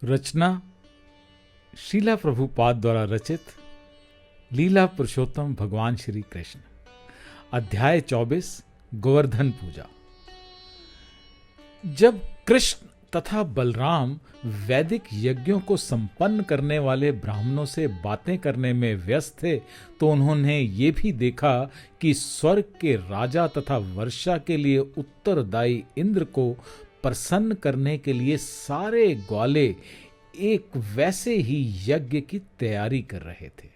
रचना शीला प्रभुपाद द्वारा रचित लीला पुरुषोत्तम भगवान श्री कृष्ण। अध्याय 24 गोवर्धन पूजा। जब कृष्ण तथा बलराम वैदिक यज्ञों को संपन्न करने वाले ब्राह्मणों से बातें करने में व्यस्त थे तो उन्होंने ये भी देखा कि स्वर्ग के राजा तथा वर्षा के लिए उत्तरदायी इंद्र को प्रसन्न करने के लिए सारे ग्वाले एक वैसे ही यज्ञ की तैयारी कर रहे थे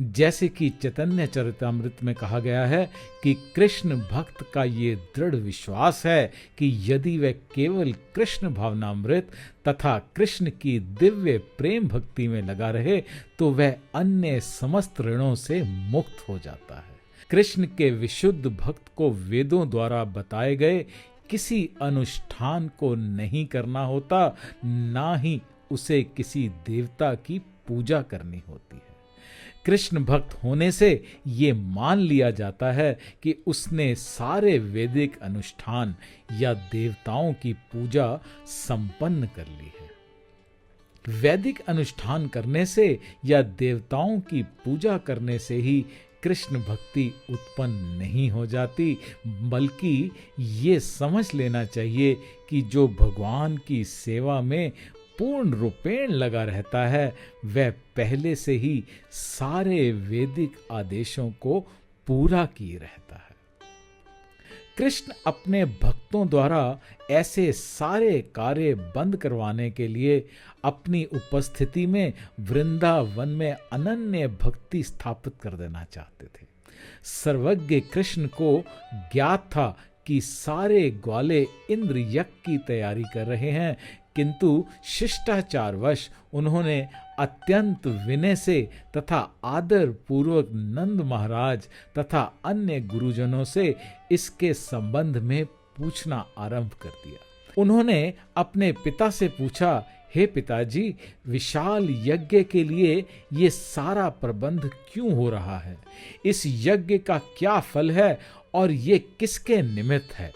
जैसे कि चैतन्य चरितामृत में कहा गया है कि कृष्ण भक्त का ये दृढ़ विश्वास है कि यदि वह केवल कृष्ण भावनामृत तथा कृष्ण की दिव्य प्रेम भक्ति में लगा रहे तो वह अन्य समस्त ऋणों से मुक्त हो जाता है। कृष्ण के विशुद्ध भक्त को वेदों द्वारा बताए गए किसी अनुष्ठान को नहीं करना होता, ना ही उसे किसी देवता की पूजा करनी होती है। कृष्ण भक्त होने से ये मान लिया जाता है कि उसने सारे वैदिक अनुष्ठान या देवताओं की पूजा संपन्न कर ली है। वैदिक अनुष्ठान करने से या देवताओं की पूजा करने से ही कृष्ण भक्ति उत्पन्न नहीं हो जाती, बल्कि ये समझ लेना चाहिए कि जो भगवान की सेवा में पूर्ण रूपेण लगा रहता है वह पहले से ही सारे वैदिक आदेशों को पूरा किए रहता है। कृष्ण अपने भक्तों द्वारा ऐसे सारे कार्य बंद करवाने के लिए अपनी उपस्थिति में वृंदावन में अनन्य भक्ति स्थापित कर देना चाहते थे। सर्वज्ञ कृष्ण को ज्ञात था कि सारे ग्वाले इंद्र यज्ञ की तैयारी कर रहे हैं, किंतु शिष्टाचारवश उन्होंने अत्यंत विनय से तथा आदर पूर्वक नंद महाराज तथा अन्य गुरुजनों से इसके संबंध में पूछना आरंभ कर दिया। उन्होंने अपने पिता से पूछा, हे पिताजी, विशाल यज्ञ के लिए ये सारा प्रबंध क्यों हो रहा है? इस यज्ञ का क्या फल है और ये किसके निमित्त है?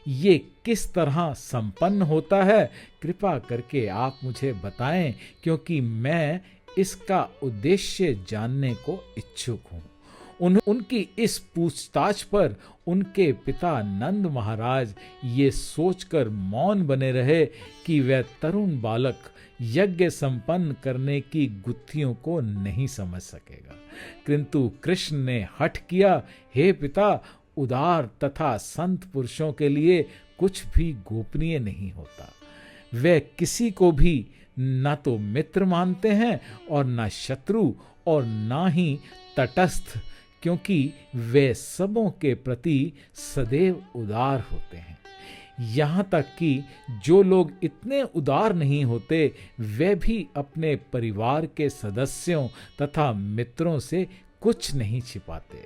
ये किस तरह संपन्न होता है? कृपा करके आप मुझे बताएं, क्योंकि मैं इसका उद्देश्य जानने को इच्छुक हूँ। उनकी इस पूछताछ पर उनके पिता नंद महाराज ये सोचकर मौन बने रहे कि वह तरुण बालक यज्ञ संपन्न करने की गुत्थियों को नहीं समझ सकेगा। किंतु कृष्ण ने हठ किया, हे पिता, उदार तथा संत पुरुषों के लिए कुछ भी गोपनीय नहीं होता। वे किसी को भी न तो मित्र मानते हैं और न शत्रु और न ही तटस्थ, क्योंकि वे सबों के प्रति सदैव उदार होते हैं। यहाँ तक कि जो लोग इतने उदार नहीं होते वे भी अपने परिवार के सदस्यों तथा मित्रों से कुछ नहीं छिपाते,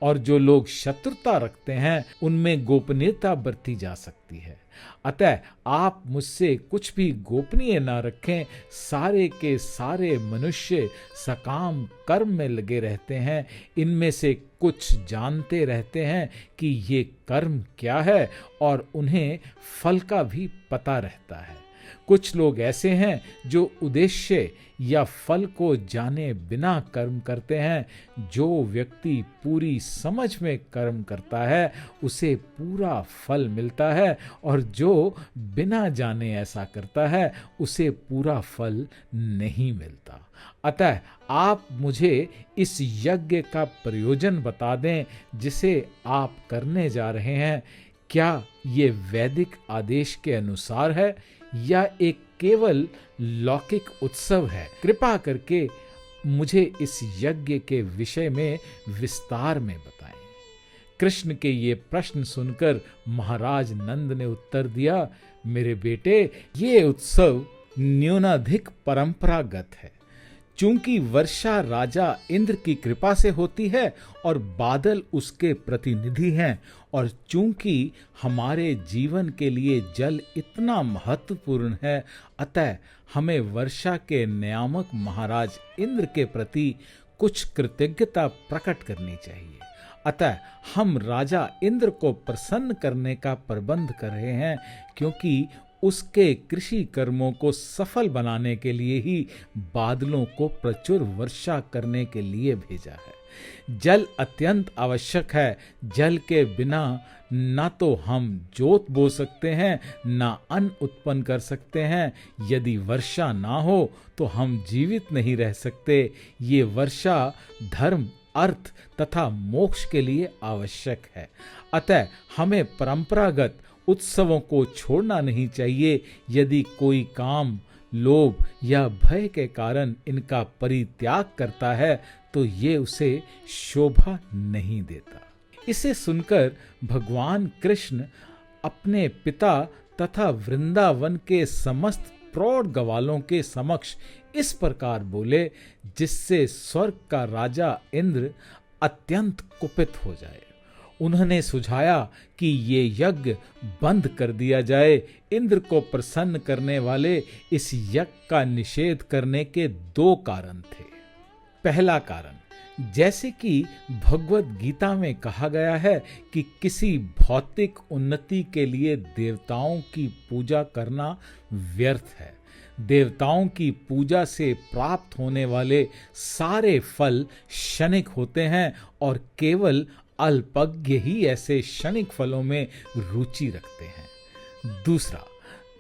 और जो लोग शत्रुता रखते हैं उनमें गोपनीयता बरती जा सकती है। अतः आप मुझसे कुछ भी गोपनीय न रखें। सारे के सारे मनुष्य सकाम कर्म में लगे रहते हैं, इनमें से कुछ जानते रहते हैं कि ये कर्म क्या है और उन्हें फल का भी पता रहता है। कुछ लोग ऐसे हैं जो उद्देश्य या फल को जाने बिना कर्म करते हैं। जो व्यक्ति पूरी समझ में कर्म करता है उसे पूरा फल मिलता है, और जो बिना जाने ऐसा करता है उसे पूरा फल नहीं मिलता। अतः आप मुझे इस यज्ञ का प्रयोजन बता दें जिसे आप करने जा रहे हैं। क्या ये वैदिक आदेश के अनुसार है या एक केवल लौकिक उत्सव है? कृपा करके मुझे इस यज्ञ के विषय में विस्तार में बताएं। कृष्ण के ये प्रश्न सुनकर महाराज नंद ने उत्तर दिया, मेरे बेटे, ये उत्सव न्यूनाधिक परंपरागत है। चूंकि वर्षा राजा इंद्र की कृपा से होती है और बादल उसके प्रतिनिधि हैं, और चूंकि हमारे जीवन के लिए जल इतना महत्वपूर्ण है, अतः हमें वर्षा के नियामक महाराज इंद्र के प्रति कुछ कृतज्ञता प्रकट करनी चाहिए। अतः हम राजा इंद्र को प्रसन्न करने का प्रबंध कर रहे हैं, क्योंकि उसके कृषि कर्मों को सफल बनाने के लिए ही बादलों को प्रचुर वर्षा करने के लिए भेजा है। जल अत्यंत आवश्यक है। जल के बिना ना तो हम जोत बो सकते हैं, ना अन्न उत्पन्न कर सकते हैं। यदि वर्षा ना हो तो हम जीवित नहीं रह सकते। ये वर्षा धर्म, अर्थ तथा मोक्ष के लिए आवश्यक है। अतः हमें परंपरागत उत्सवों को छोड़ना नहीं चाहिए। यदि कोई काम लोभ या भय के कारण इनका परित्याग करता है तो ये उसे शोभा नहीं देता। इसे सुनकर भगवान कृष्ण अपने पिता तथा वृंदावन के समस्त प्रौढ़ ग्वालों के समक्ष इस प्रकार बोले, जिससे स्वर्ग का राजा इंद्र अत्यंत कुपित हो जाए। उन्होंने सुझाया कि ये यज्ञ बंद कर दिया जाए। इंद्र को प्रसन्न करने वाले इस यज्ञ का निषेध करने के दो कारण थे। पहला कारण, जैसे कि भगवत गीता में कहा गया है कि किसी भौतिक उन्नति के लिए देवताओं की पूजा करना व्यर्थ है। देवताओं की पूजा से प्राप्त होने वाले सारे फल क्षणिक होते हैं और केवल अल्पज्ञ ही ऐसे क्षणिक फलों में रुचि रखते हैं। दूसरा,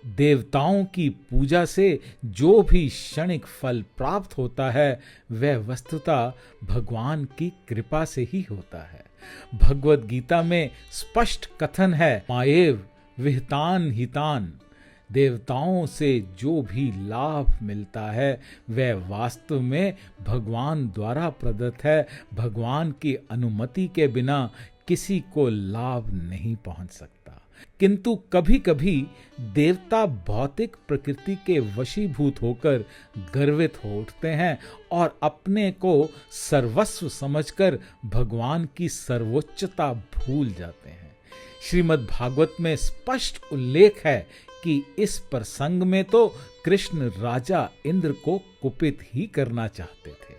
देवताओं की पूजा से जो भी क्षणिक फल प्राप्त होता है वह वस्तुतः भगवान की कृपा से ही होता है। भगवत गीता में स्पष्ट कथन है, माएव विहितान हितान। देवताओं से जो भी लाभ मिलता है वह वास्तव में भगवान द्वारा प्रदत्त है। भगवान की अनुमति के बिना किसी को लाभ नहीं पहुंच सकता। किंतु कभी कभी देवता भौतिक प्रकृति के वशीभूत होकर गर्वित हो उठते हैं और अपने को सर्वस्व समझकर भगवान की सर्वोच्चता भूल जाते हैं। श्रीमद् भागवत में स्पष्ट उल्लेख है कि इस प्रसंग में तो कृष्ण राजा इंद्र को कुपित ही करना चाहते थे।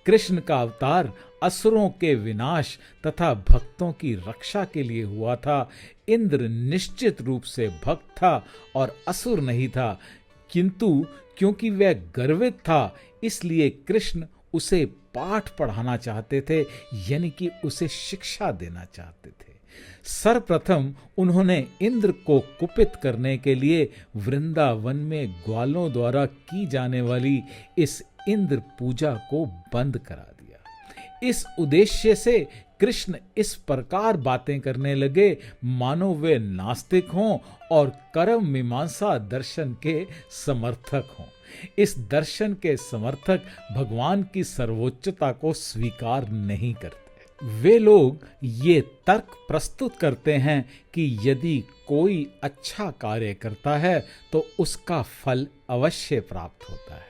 कृष्ण का अवतार असुरों के विनाश तथा भक्तों की रक्षा के लिए हुआ था। इंद्र निश्चित रूप से भक्त था और असुर नहीं था, किंतु क्योंकि वह गर्वित था इसलिए कृष्ण उसे पाठ पढ़ाना चाहते थे, यानी कि उसे शिक्षा देना चाहते थे। सर्वप्रथम उन्होंने इंद्र को कुपित करने के लिए वृंदावन में ग्वालों द्वारा की जाने वाली इस इंद्र पूजा को बंद करा दिया। इस उद्देश्य से कृष्ण इस प्रकार बातें करने लगे मानो वे नास्तिक हों और कर्म मीमांसा दर्शन के समर्थक हों। इस दर्शन के समर्थक भगवान की सर्वोच्चता को स्वीकार नहीं करते। वे लोग ये तर्क प्रस्तुत करते हैं कि यदि कोई अच्छा कार्य करता है तो उसका फल अवश्य प्राप्त होता है।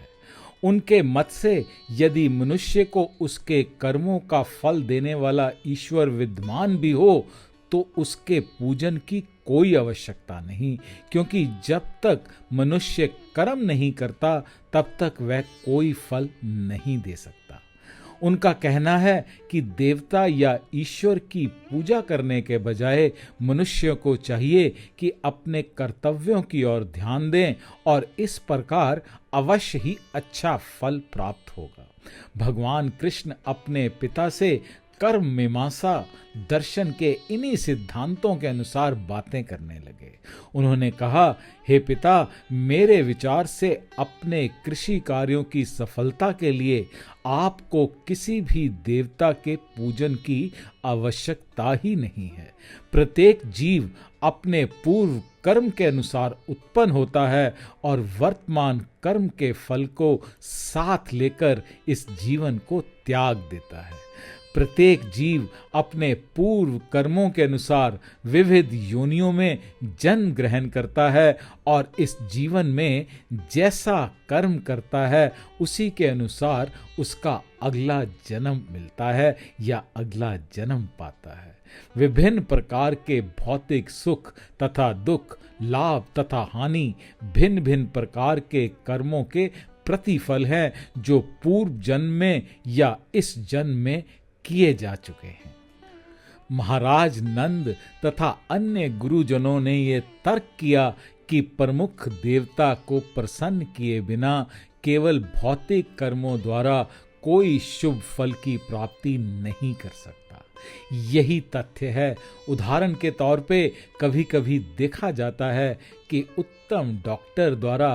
उनके मत से यदि मनुष्य को उसके कर्मों का फल देने वाला ईश्वर विद्यमान भी हो तो उसके पूजन की कोई आवश्यकता नहीं, क्योंकि जब तक मनुष्य कर्म नहीं करता तब तक वह कोई फल नहीं दे सकता। उनका कहना है कि देवता या ईश्वर की पूजा करने के बजाय मनुष्य को चाहिए कि अपने कर्तव्यों की ओर ध्यान दें और इस प्रकार अवश्य ही अच्छा फल प्राप्त होगा। भगवान कृष्ण अपने पिता से कर्म मीमांसा दर्शन के इन्हीं सिद्धांतों के अनुसार बातें करने लगे। उन्होंने कहा, हे पिता, मेरे विचार से अपने कृषि कार्यों की सफलता के लिए आपको किसी भी देवता के पूजन की आवश्यकता ही नहीं है। प्रत्येक जीव अपने पूर्व कर्म के अनुसार उत्पन्न होता है और वर्तमान कर्म के फल को साथ लेकर इस जीवन को त्याग देता है। प्रत्येक जीव अपने पूर्व कर्मों के अनुसार विविध योनियों में जन्म ग्रहण करता है और इस जीवन में जैसा कर्म करता है उसी के अनुसार उसका अगला जन्म मिलता है या अगला जन्म पाता है। विभिन्न प्रकार के भौतिक सुख तथा दुख, लाभ तथा हानि भिन्न भिन्न प्रकार के कर्मों के प्रतिफल हैं जो पूर्व जन्म में या इस जन्म में किए जा चुके हैं। महाराज नंद तथा अन्य गुरुजनों ने ये तर्क किया कि प्रमुख देवता को प्रसन्न किए बिना केवल भौतिक कर्मों द्वारा कोई शुभ फल की प्राप्ति नहीं कर सकता। यही तथ्य है। उदाहरण के तौर पे कभी कभी देखा जाता है कि उत्तम डॉक्टर द्वारा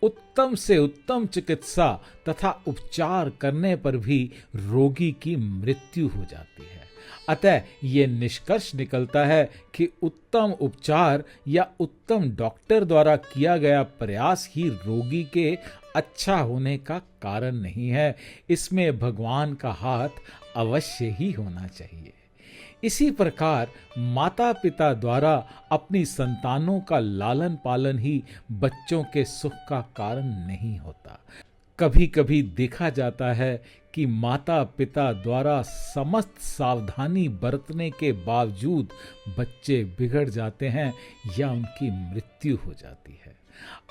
उत्तम से उत्तम चिकित्सा तथा उपचार करने पर भी रोगी की मृत्यु हो जाती है। अतः ये निष्कर्ष निकलता है कि उत्तम उपचार या उत्तम डॉक्टर द्वारा किया गया प्रयास ही रोगी के अच्छा होने का कारण नहीं है। इसमें भगवान का हाथ अवश्य ही होना चाहिए। इसी प्रकार माता पिता द्वारा अपनी संतानों का लालन पालन ही बच्चों के सुख का कारण नहीं होता। कभी कभी देखा जाता है कि माता पिता द्वारा समस्त सावधानी बरतने के बावजूद बच्चे बिगड़ जाते हैं या उनकी मृत्यु हो जाती है।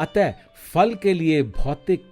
अतः फल के लिए भौतिक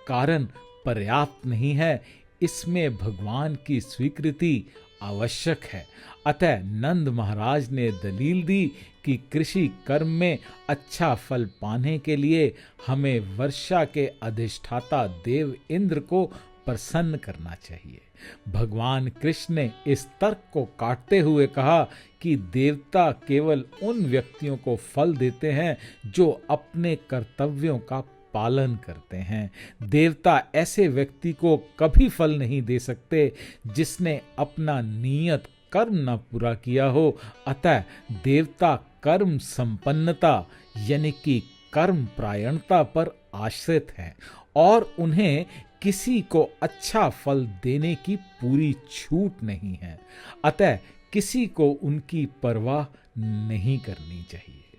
कारण पर्याप्त नहीं है, इसमें भगवान की स्वीकृति आवश्यक है। अतः नंद महाराज ने दलील दी कि कृषि कर्म में अच्छा फल पाने के लिए हमें वर्षा के अधिष्ठाता देव इंद्र को प्रसन्न करना चाहिए। भगवान कृष्ण ने इस तर्क को काटते हुए कहा कि देवता केवल उन व्यक्तियों को फल देते हैं जो अपने कर्तव्यों का पालन करते हैं। देवता ऐसे व्यक्ति को कभी फल नहीं दे सकते जिसने अपना नियत कर्म न पूरा किया हो। अतः देवता कर्म संपन्नता यानी कि कर्म प्रायणता पर आश्रित हैं और उन्हें किसी को अच्छा फल देने की पूरी छूट नहीं है। अतः किसी को उनकी परवाह नहीं करनी चाहिए।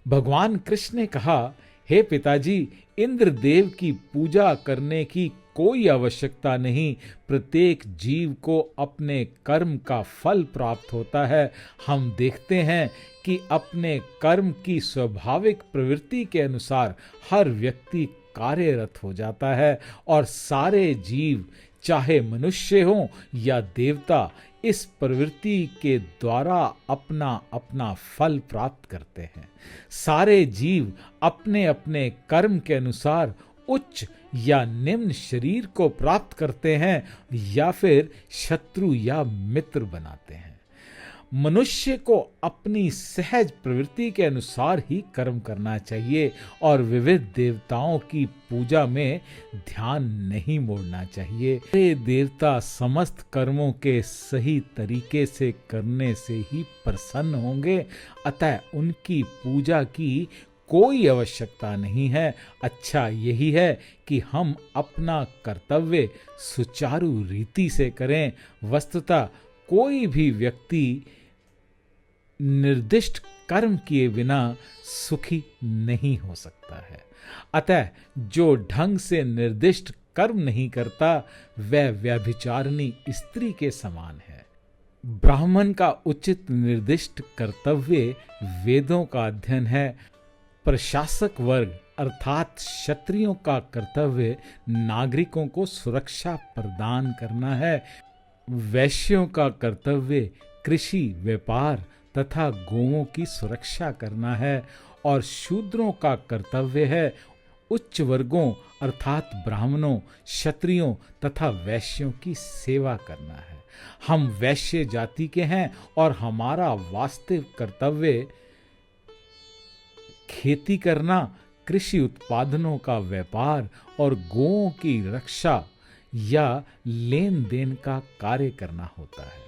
भगवान कृष्ण ने कहा, हे पिताजी, इंद्रदेव की पूजा करने की कोई आवश्यकता नहीं। प्रत्येक जीव को अपने कर्म का फल प्राप्त होता है। हम देखते हैं कि अपने कर्म की स्वाभाविक प्रवृत्ति के अनुसार हर व्यक्ति कार्यरत हो जाता है और सारे जीव, चाहे मनुष्य हो या देवता, इस प्रवृत्ति के द्वारा अपना अपना फल प्राप्त करते हैं। सारे जीव अपने अपने कर्म के अनुसार उच्च या निम्न शरीर को प्राप्त करते हैं या फिर शत्रु या मित्र बनाते हैं। मनुष्य को अपनी सहज प्रवृत्ति के अनुसार ही कर्म करना चाहिए और विविध देवताओं की पूजा में ध्यान नहीं मोड़ना चाहिए। ये देवता समस्त कर्मों के सही तरीके से करने से ही प्रसन्न होंगे, अतः उनकी पूजा की कोई आवश्यकता नहीं है। अच्छा यही है कि हम अपना कर्तव्य सुचारू रीति से करें। वस्तुतः कोई भी व्यक्ति निर्दिष्ट कर्म किए बिना सुखी नहीं हो सकता है। अतः जो ढंग से निर्दिष्ट कर्म नहीं करता वह व्यभिचारिणी स्त्री के समान है। ब्राह्मण का उचित निर्दिष्ट कर्तव्य वेदों का अध्ययन है। प्रशासक वर्ग अर्थात क्षत्रियों का कर्तव्य नागरिकों को सुरक्षा प्रदान करना है। वैश्यों का कर्तव्य कृषि, व्यापार तथा गोवों की सुरक्षा करना है और शूद्रों का कर्तव्य है उच्च वर्गों अर्थात ब्राह्मणों, क्षत्रियों तथा वैश्यों की सेवा करना है। हम वैश्य जाति के हैं और हमारा वास्तविक कर्तव्य खेती करना, कृषि उत्पादनों का व्यापार और गोओं की रक्षा या लेन देन का कार्य करना होता है।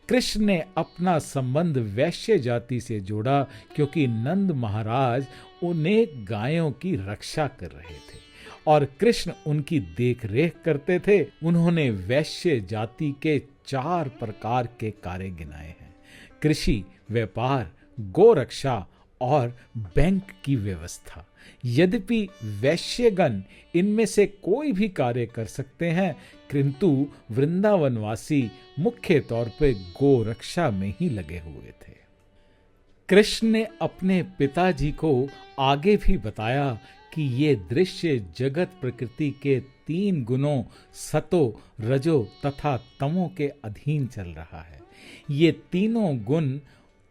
कृष्ण ने अपना संबंध वैश्य जाति से जोड़ा क्योंकि नंद महाराज अनेक गायों की रक्षा कर रहे थे और कृष्ण उनकी देखरेख करते थे। उन्होंने वैश्य जाति के 4 प्रकार के कार्य गिनाए हैं: कृषि, व्यापार, गो रक्षा और बैंक की व्यवस्था। यद्यपि वैश्यगण इनमें से कोई भी कार्य कर सकते हैं, किंतु वृंदावनवासी मुख्य तौर पर गो रक्षा में ही लगे हुए थे। कृष्ण ने अपने पिताजी को आगे भी बताया कि ये दृश्य जगत प्रकृति के 3 गुणों सतो, रजो तथा तमो के अधीन चल रहा है। ये तीनों गुण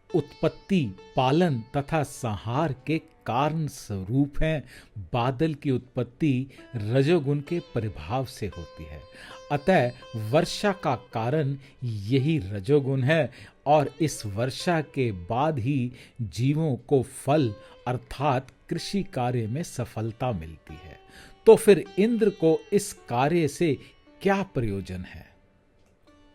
उत्पत्ति, पालन तथा संहार के कारण स्वरूप हैं। बादल की उत्पत्ति रजोगुण के प्रभाव से होती है, अतः वर्षा का कारण यही रजोगुण है और इस वर्षा के बाद ही जीवों को फल अर्थात कृषि कार्य में सफलता मिलती है। तो फिर इंद्र को इस कार्य से क्या प्रयोजन है?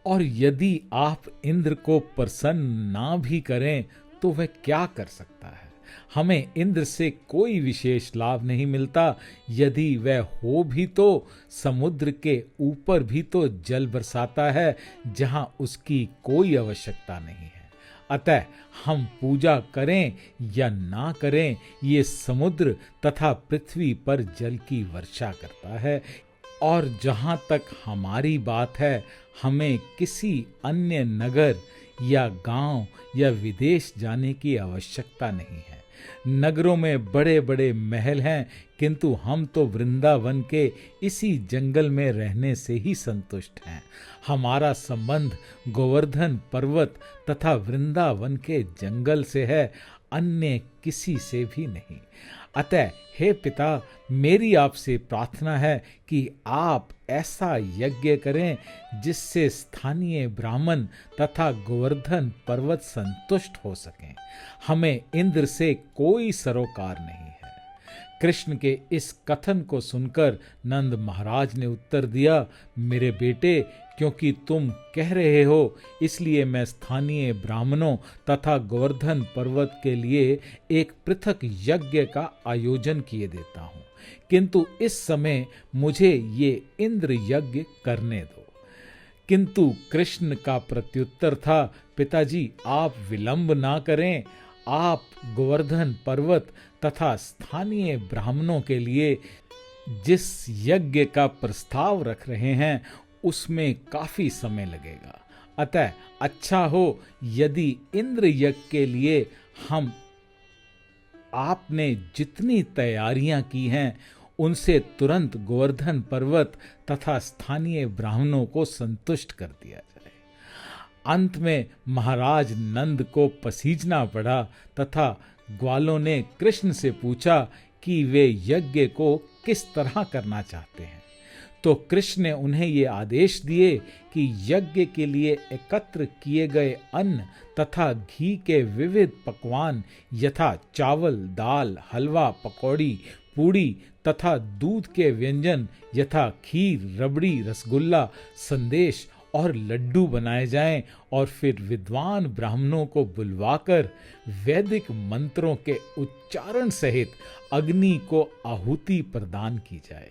और यदि आप इंद्र को प्रसन्न ना भी करें तो वह क्या कर सकता है? हमें इंद्र से कोई विशेष लाभ नहीं मिलता। यदि वह हो भी तो समुद्र के ऊपर भी तो जल बरसाता है जहां उसकी कोई आवश्यकता नहीं है। अतः हम पूजा करें या ना करें, ये समुद्र तथा पृथ्वी पर जल की वर्षा करता है। और जहां तक हमारी बात है, हमें किसी अन्य नगर या गांव या विदेश जाने की आवश्यकता नहीं है। नगरों में बड़े बड़े महल हैं, किंतु हम तो वृंदावन के इसी जंगल में रहने से ही संतुष्ट हैं। हमारा संबंध गोवर्धन पर्वत तथा वृंदावन के जंगल से है, अन्य किसी से भी नहीं। अतः हे पिता, मेरी आपसे प्रार्थना है कि आप ऐसा यज्ञ करें जिससे स्थानीय ब्राह्मण तथा गोवर्धन पर्वत संतुष्ट हो सकें। हमें इंद्र से कोई सरोकार नहीं है। कृष्ण के इस कथन को सुनकर नंद महाराज ने उत्तर दिया, मेरे बेटे, क्योंकि तुम कह रहे हो इसलिए मैं स्थानीय ब्राह्मणों तथा गोवर्धन पर्वत के लिए एक पृथक यज्ञ का आयोजन किए देता हूँ, किंतु इस समय मुझे ये इंद्र यज्ञ करने दो। किंतु कृष्ण का प्रत्युत्तर था, पिताजी आप विलंब ना करें, आप गोवर्धन पर्वत तथा स्थानीय ब्राह्मणों के लिए जिस यज्ञ का प्रस्ताव रख रहे हैं उसमें काफी समय लगेगा। अतः अच्छा हो यदि इंद्र यज्ञ के लिए हम आपने जितनी तैयारियां की हैं उनसे तुरंत गोवर्धन पर्वत तथा स्थानीय ब्राह्मणों को संतुष्ट कर दिया जाए। अंत में महाराज नंद को पसीजना पड़ा तथा ग्वालों ने कृष्ण से पूछा कि वे यज्ञ को किस तरह करना चाहते हैं। तो कृष्ण ने उन्हें ये आदेश दिए कि यज्ञ के लिए एकत्र किए गए अन्न तथा घी के विविध पकवान यथा चावल, दाल, हलवा, पकौड़ी, पूड़ी तथा दूध के व्यंजन यथा खीर, रबड़ी, रसगुल्ला, संदेश और लड्डू बनाए जाएं और फिर विद्वान ब्राह्मणों को बुलवाकर वैदिक मंत्रों के उच्चारण सहित अग्नि को आहुति प्रदान की जाए।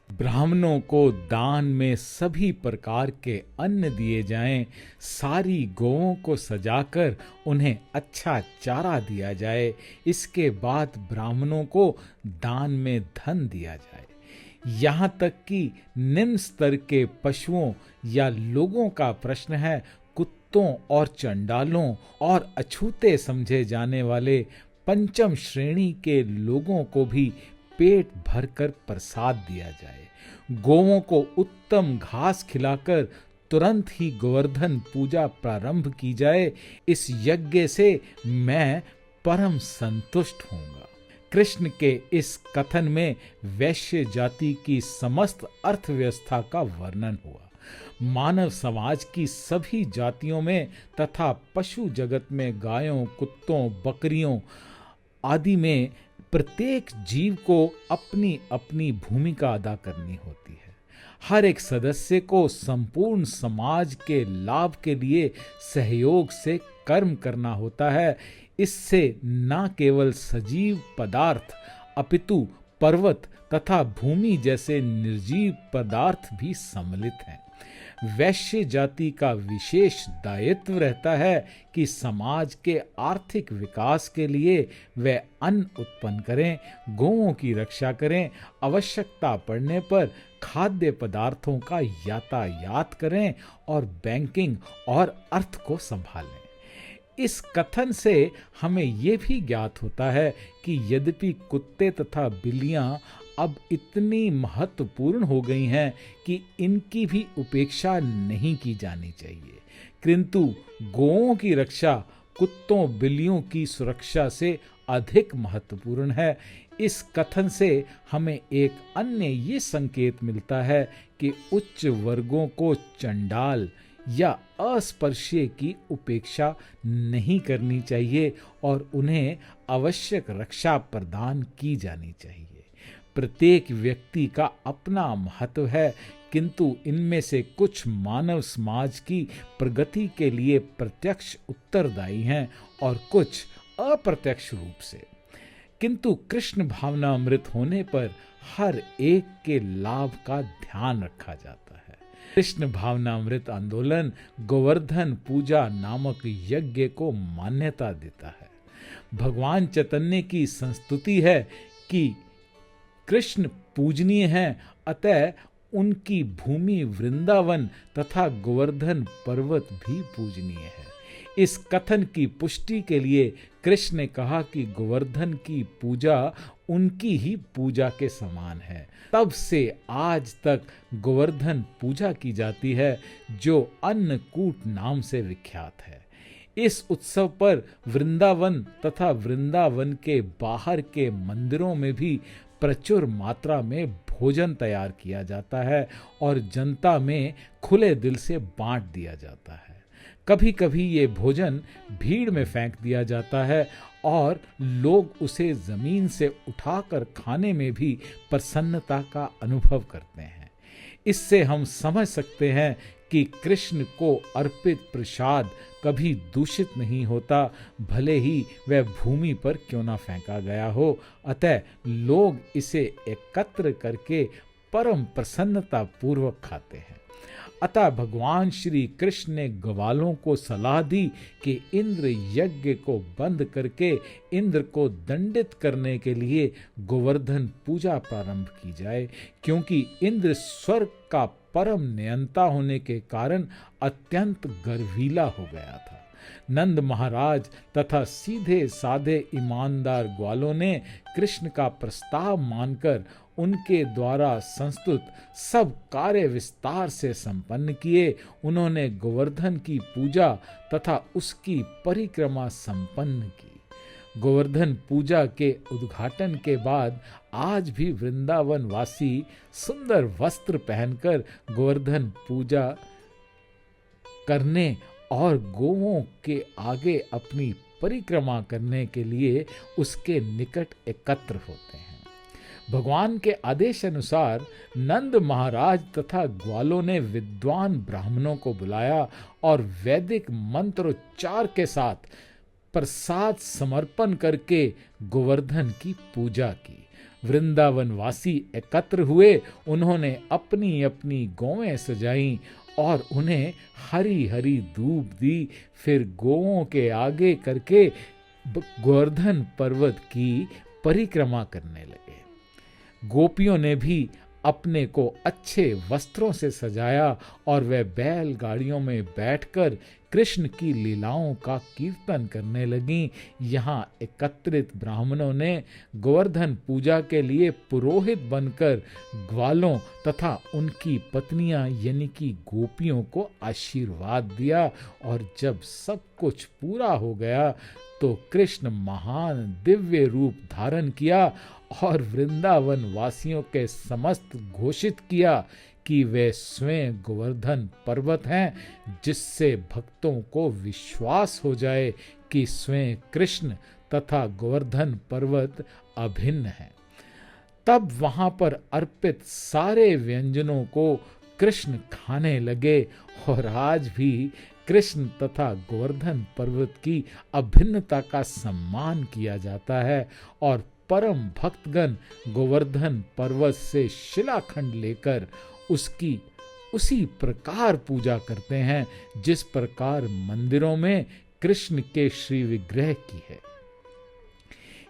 ब्राह्मणों को दान में सभी प्रकार के अन्न दिए जाएं, सारी गौओं को सजाकर उन्हें अच्छा चारा दिया जाए। इसके बाद ब्राह्मणों को दान में धन दिया जाए। यहाँ तक कि निम्न स्तर के पशुओं या लोगों का प्रश्न है, कुत्तों और चंडालों और अछूते समझे जाने वाले पंचम श्रेणी के लोगों को भी पेट भरकर प्रसाद दिया जाए। गौओं को उत्तम घास खिलाकर तुरंत ही गोवर्धन पूजा प्रारंभ की जाए। इस यज्ञ से मैं परम संतुष्ट होऊंगा। कृष्ण के इस कथन में वैश्य जाति की समस्त अर्थव्यवस्था का वर्णन हुआ। मानव समाज की सभी जातियों में तथा पशु जगत में गायों, कुत्तों, बकरियों आदि में प्रत्येक जीव को अपनी अपनी भूमिका अदा करनी होती है। हर एक सदस्य को संपूर्ण समाज के लाभ के लिए सहयोग से कर्म करना होता है। इससे न केवल सजीव पदार्थ अपितु पर्वत तथा भूमि जैसे निर्जीव पदार्थ भी सम्मिलित हैं। वैश्य जाति का विशेष दायित्व रहता है कि समाज के आर्थिक विकास के लिए वे अन्न उत्पन्न करें, गौओं की रक्षा करें, आवश्यकता पड़ने पर खाद्य पदार्थों का यातायात करें और बैंकिंग और अर्थ को संभालें। इस कथन से हमें ये भी ज्ञात होता है कि यद्यपि कुत्ते तथा बिल्लियां अब इतनी महत्वपूर्ण हो गई हैं कि इनकी भी उपेक्षा नहीं की जानी चाहिए, किंतु गौओं की रक्षा, कुत्तों बिल्लियों की सुरक्षा से अधिक महत्वपूर्ण है। इस कथन से हमें एक अन्य ये संकेत मिलता है कि उच्च वर्गों को चंडाल या अस्पृश्य की उपेक्षा नहीं करनी चाहिए और उन्हें आवश्यक रक्षा प्रदान की जानी चाहिए। प्रत्येक व्यक्ति का अपना महत्व है, किंतु इनमें से कुछ मानव समाज की प्रगति के लिए प्रत्यक्ष उत्तरदायी हैं और कुछ अप्रत्यक्ष रूप से। किंतु कृष्ण भावनामृत होने पर हर एक के लाभ का ध्यान रखा जाता है। कृष्ण भावनामृत आंदोलन गोवर्धन पूजा नामक यज्ञ को मान्यता देता है। भगवान चैतन्य की संस्तुति है कि कृष्ण पूजनीय हैं, अतः उनकी भूमि वृंदावन तथा गोवर्धन पर्वत भी पूजनीय है। इस कथन की पुष्टि के लिए कृष्ण ने कहा कि गोवर्धन की पूजा उनकी ही पूजा के समान है। तब से आज तक गोवर्धन पूजा की जाती है, जो अन्नकूट नाम से विख्यात है। इस उत्सव पर वृंदावन तथा वृंदावन के बाहर के मंदिरों में भी प्रचुर मात्रा में भोजन तैयार किया जाता है और जनता में खुले दिल से बांट दिया जाता है। कभी कभी ये भोजन भीड़ में फेंक दिया जाता है और लोग उसे जमीन से उठाकर खाने में भी प्रसन्नता का अनुभव करते हैं। इससे हम समझ सकते हैं कि कृष्ण को अर्पित प्रसाद कभी दूषित नहीं होता, भले ही वह भूमि पर क्यों ना फेंका गया हो। अतः लोग इसे एकत्र करके परम प्रसन्नता पूर्वक खाते हैं। अतः भगवान श्री कृष्ण ने ग्वालों को सलाह दी कि इंद्र यज्ञ को बंद करके इंद्र को दंडित करने के लिए गोवर्धन पूजा प्रारंभ की जाए, क्योंकि इंद्र स्वर्ग का परम नियंता होने के कारण अत्यंत गर्वीला हो गया था। नंद महाराज तथा सीधे साधे ईमानदार ग्वालों ने कृष्ण का प्रस्ताव मानकर उनके द्वारा संस्तुत सब कार्य विस्तार से संपन्न किए। उन्होंने गोवर्धन की पूजा तथा उसकी परिक्रमा संपन्न की। गोवर्धन पूजा के उद्घाटन के बाद आज भी वृंदावन वासी सुंदर वस्त्र पहनकर गोवर्धन पूजा करने और गोवों के आगे अपनी परिक्रमा करने के लिए उसके निकट एकत्र होते हैं। भगवान के आदेश अनुसार नंद महाराज तथा ग्वालों ने विद्वान ब्राह्मणों को बुलाया और वैदिक मंत्रोच्चार के साथ प्रसाद समर्पण करके गोवर्धन की पूजा की। वृंदावन वासी एकत्र हुए। उन्होंने अपनी अपनी गौएं सजाईं और उन्हें हरी हरी धूप दी। फिर गौओं के आगे करके गोवर्धन पर्वत की परिक्रमा करने लगे। गोपियों ने भी अपने को अच्छे वस्त्रों से सजाया और वे बैलगाड़ियों में बैठकर कृष्ण की लीलाओं का कीर्तन करने लगीं। यहाँ एकत्रित ब्राह्मणों ने गोवर्धन पूजा के लिए पुरोहित बनकर ग्वालों तथा उनकी पत्नियां यानी कि गोपियों को आशीर्वाद दिया। और जब सब कुछ पूरा हो गया तो कृष्ण महान दिव्य रूप धारण किया और वृंदावन वासियों के समस्त घोषित किया कि वे स्वयं गोवर्धन पर्वत हैं, जिससे भक्तों को विश्वास हो जाए कि स्वयं कृष्ण तथा गोवर्धन पर्वत अभिन्न हैं। तब वहां पर अर्पित सारे व्यंजनों को कृष्ण खाने लगे और आज भी कृष्ण तथा गोवर्धन पर्वत की अभिन्नता का सम्मान किया जाता है और परम भक्तगण गोवर्धन पर्वत से शिलाखंड लेकर उसकी उसी प्रकार पूजा करते हैं जिस प्रकार मंदिरों में कृष्ण के श्री विग्रह की है।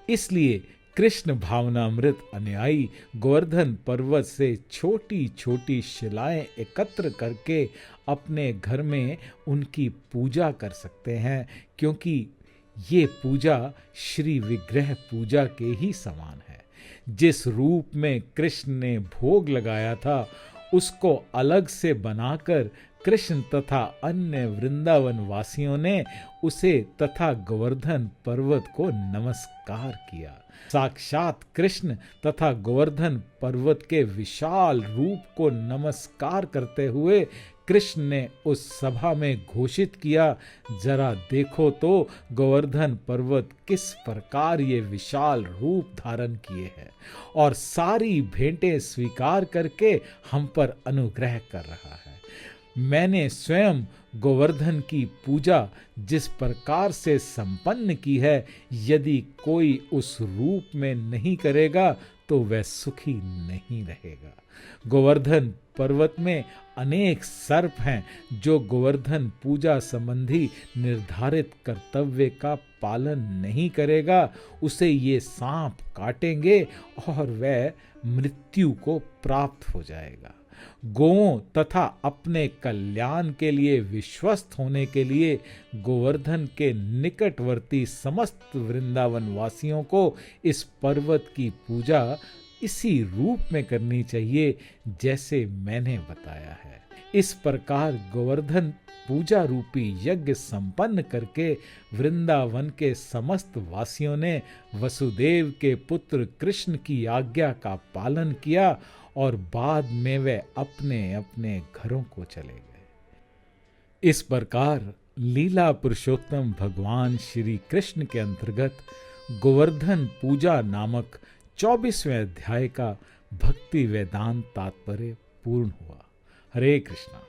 इसलिए कृष्ण भावनामृत अनुयायी गोवर्धन पर्वत से छोटी छोटी शिलाएं एकत्र करके अपने घर में उनकी पूजा कर सकते हैं, क्योंकि ये पूजा श्री विग्रह पूजा के ही समान है। जिस रूप में कृष्ण ने भोग लगाया था उसको अलग से बनाकर कृष्ण तथा अन्य वृंदावन वासियों ने उसे तथा गोवर्धन पर्वत को नमस्कार किया। साक्षात कृष्ण तथा गोवर्धन पर्वत के विशाल रूप को नमस्कार करते हुए कृष्ण ने उस सभा में घोषित किया, जरा देखो तो गोवर्धन पर्वत किस प्रकार ये विशाल रूप धारण किए है और सारी भेंटें स्वीकार करके हम पर अनुग्रह कर रहा है। मैंने स्वयं गोवर्धन की पूजा जिस प्रकार से संपन्न की है, यदि कोई उस रूप में नहीं करेगा तो वह सुखी नहीं रहेगा। गोवर्धन पर्वत में अनेक सर्प हैं, जो गोवर्धन पूजा संबंधी निर्धारित कर्तव्य का पालन नहीं करेगा, उसे ये सांप काटेंगे और वह मृत्यु को प्राप्त हो जाएगा। गोओं तथा अपने कल्याण के लिए विश्वस्त होने के लिए गोवर्धन के निकटवर्ती समस्त वृंदावन वासियों को इस पर्वत की पूजा इसी रूप में करनी चाहिए जैसे मैंने बताया है। इस प्रकार गोवर्धन पूजा रूपी यज्ञ संपन्न करके वृंदावन के समस्त वासियों ने वसुदेव के पुत्र कृष्ण की आज्ञा का पालन किया और बाद में वे अपने अपने घरों को चले गए। इस प्रकार लीला पुरुषोत्तम भगवान श्री कृष्ण के अंतर्गत गोवर्धन पूजा नामक 24वें अध्याय का भक्ति वेदांत तात्पर्य पूर्ण हुआ। हरे कृष्णा।